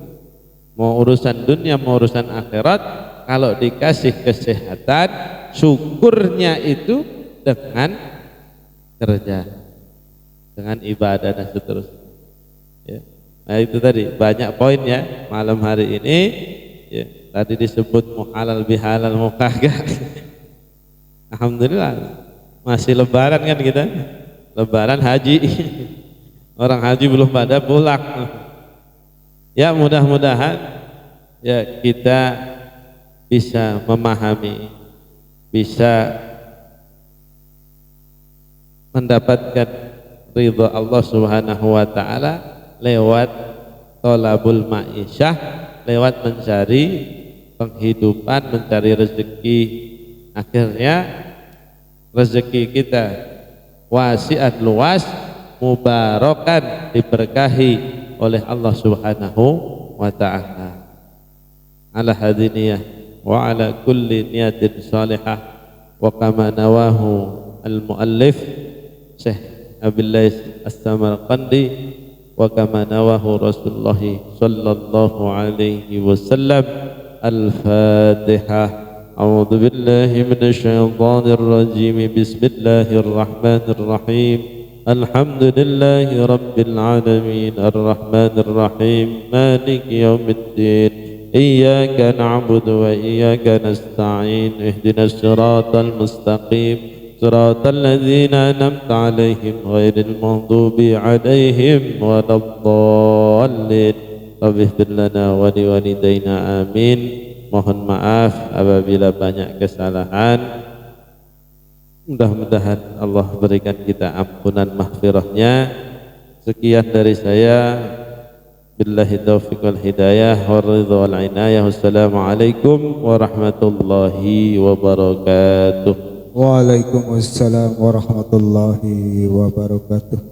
Mau urusan dunia mau urusan akhirat, kalau dikasih kesehatan, syukurnya itu dengan kerja, dengan ibadah dan seterusnya ya. Nah itu tadi banyak poin ya malam hari ini ya. Tadi disebut muhalal bihalal mau kagak. Alhamdulillah masih lebaran kan kita, lebaran haji. Orang haji belum pada pulang ya. Mudah-mudahan ya kita bisa memahami, bisa mendapatkan ridha Allah Subhanahu wa ta'ala lewat thalabul ma'isyah, lewat mencari penghidupan, mencari rezeki. Akhirnya rezeki kita wasiat luas, mubarakan, diberkahi oleh Allah Subhanahu wa ta'ala. Ala hadiniyah wa ala kulli niyatin salihah wa kama nawahu al-muallif Syekh Abillah As-Samarqandi wa kama nawahu Rasulullah sallallahu alaihi wasallam. Al-Fatihah. A'udzu billahi minasy syaithanir rajim. Bismillahir rahmanir rahim. Alhamdulillahi rabbil alamin. Ar-Rahmanir Rahim. Maliki yaumiddin. Iyyaka na'budu wa iyyaka nasta'in. Ihdinas siratal mustaqim. Siratal ladzina an'amta 'alaihim ghairil maghdubi 'alaihim waladdallin. Rabb'ighfir lana wa liwalidayna amin. Mohon maaf apabila banyak kesalahan. Mudah-mudahan Allah berikan kita ampunan maghfirahnya. Sekian dari saya. Billahi taufiq wal hidayah wa ridha wal inayah. Wassalamualaikum warahmatullahi wabarakatuh. Waalaikumsalam warahmatullahi wabarakatuh.